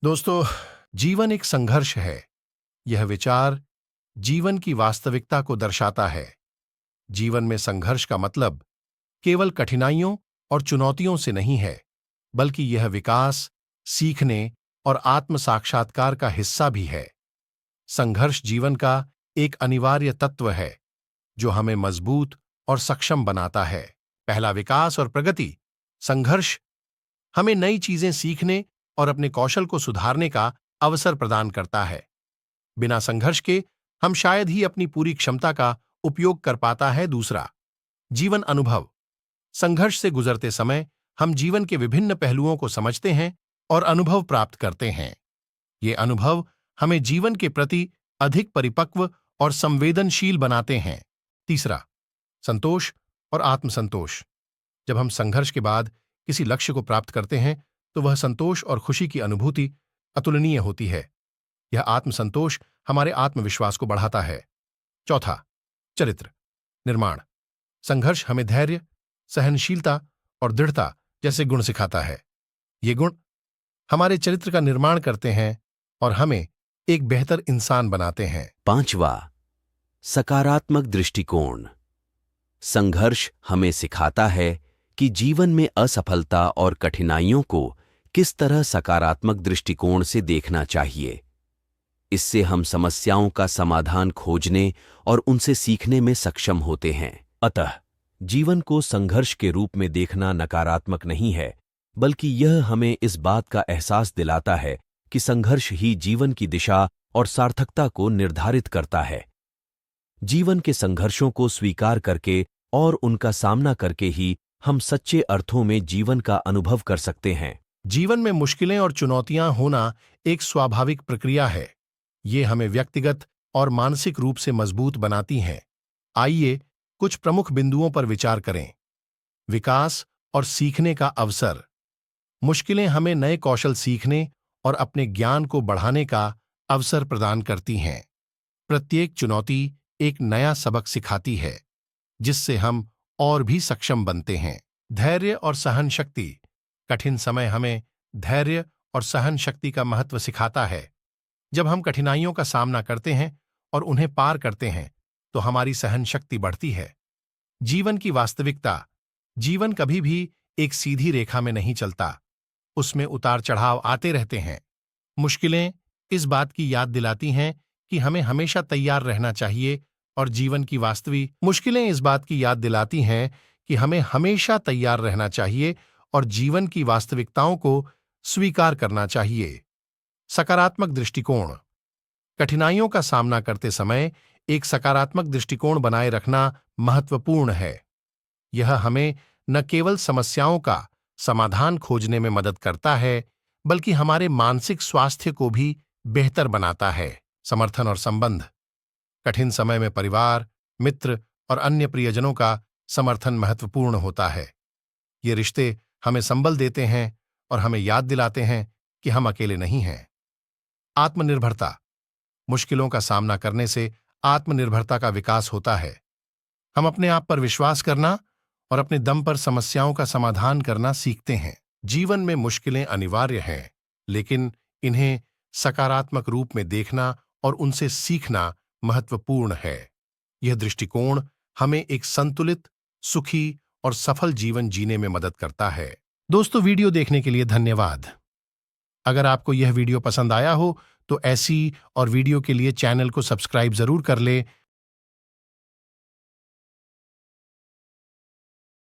दोस्तों, जीवन एक संघर्ष है। यह विचार जीवन की वास्तविकता को दर्शाता है। जीवन में संघर्ष का मतलब केवल कठिनाइयों और चुनौतियों से नहीं है, बल्कि यह विकास, सीखने और आत्म साक्षात्कार का हिस्सा भी है। संघर्ष जीवन का एक अनिवार्य तत्व है, जो हमें मजबूत और सक्षम बनाता है। पहला, विकास और प्रगति। संघर्ष हमें नई चीजें सीखने और अपने कौशल को सुधारने का अवसर प्रदान करता है। बिना संघर्ष के हम शायद ही अपनी पूरी क्षमता का उपयोग कर पाता है। दूसरा, जीवन अनुभव। संघर्ष से गुजरते समय हम जीवन के विभिन्न पहलुओं को समझते हैं और अनुभव प्राप्त करते हैं। ये अनुभव हमें जीवन के प्रति अधिक परिपक्व और संवेदनशील बनाते हैं। तीसरा, संतोष और आत्मसंतोष। जब हम संघर्ष के बाद किसी लक्ष्य को प्राप्त करते हैं तो वह संतोष और खुशी की अनुभूति अतुलनीय होती है। यह आत्मसंतोष हमारे आत्मविश्वास को बढ़ाता है। चौथा, चरित्र निर्माण। संघर्ष हमें धैर्य, सहनशीलता और दृढ़ता जैसे गुण सिखाता है। ये गुण हमारे चरित्र का निर्माण करते हैं और हमें एक बेहतर इंसान बनाते हैं। पांचवा, सकारात्मक दृष्टिकोण। संघर्ष हमें सिखाता है कि जीवन में असफलता और कठिनाइयों को किस तरह सकारात्मक दृष्टिकोण से देखना चाहिए। इससे हम समस्याओं का समाधान खोजने और उनसे सीखने में सक्षम होते हैं। अतः जीवन को संघर्ष के रूप में देखना नकारात्मक नहीं है, बल्कि यह हमें इस बात का एहसास दिलाता है कि संघर्ष ही जीवन की दिशा और सार्थकता को निर्धारित करता है। जीवन के संघर्षों को स्वीकार करके और उनका सामना करके ही हम सच्चे अर्थों में जीवन का अनुभव कर सकते हैं। जीवन में मुश्किलें और चुनौतियां होना एक स्वाभाविक प्रक्रिया है। ये हमें व्यक्तिगत और मानसिक रूप से मजबूत बनाती हैं। आइए कुछ प्रमुख बिंदुओं पर विचार करें। विकास और सीखने का अवसर। मुश्किलें हमें नए कौशल सीखने और अपने ज्ञान को बढ़ाने का अवसर प्रदान करती हैं। प्रत्येक चुनौती एक नया सबक सिखाती है, जिससे हम और भी सक्षम बनते हैं। धैर्य और सहन शक्ति। कठिन समय हमें धैर्य और सहन शक्ति का महत्व सिखाता है। जब हम कठिनाइयों का सामना करते हैं और उन्हें पार करते हैं तो हमारी सहन शक्ति बढ़ती है। जीवन की वास्तविकता। जीवन कभी भी एक सीधी रेखा में नहीं चलता, उसमें उतार चढ़ाव आते रहते हैं। मुश्किलें इस बात की याद दिलाती हैं कि हमें हमेशा तैयार रहना चाहिए और जीवन की मुश्किलें इस बात की याद दिलाती हैं कि हमें हमेशा तैयार रहना चाहिए और जीवन की वास्तविकताओं को स्वीकार करना चाहिए। सकारात्मक दृष्टिकोण। कठिनाइयों का सामना करते समय एक सकारात्मक दृष्टिकोण बनाए रखना महत्वपूर्ण है। यह हमें न केवल समस्याओं का समाधान खोजने में मदद करता है, बल्कि हमारे मानसिक स्वास्थ्य को भी बेहतर बनाता है। समर्थन और संबंध। कठिन समय में परिवार, मित्र और अन्य प्रियजनों का समर्थन महत्वपूर्ण होता है। ये रिश्ते हमें संबल देते हैं और हमें याद दिलाते हैं कि हम अकेले नहीं हैं। आत्मनिर्भरता। मुश्किलों का सामना करने से आत्मनिर्भरता का विकास होता है। हम अपने आप पर विश्वास करना और अपने दम पर समस्याओं का समाधान करना सीखते हैं। जीवन में मुश्किलें अनिवार्य हैं, लेकिन इन्हें सकारात्मक रूप में देखना और उनसे सीखना महत्वपूर्ण है। यह दृष्टिकोण हमें एक संतुलित, सुखी और सफल जीवन जीने में मदद करता है। दोस्तों, वीडियो देखने के लिए धन्यवाद। अगर आपको यह वीडियो पसंद आया हो तो ऐसी और वीडियो के लिए चैनल को सब्सक्राइब जरूर कर लें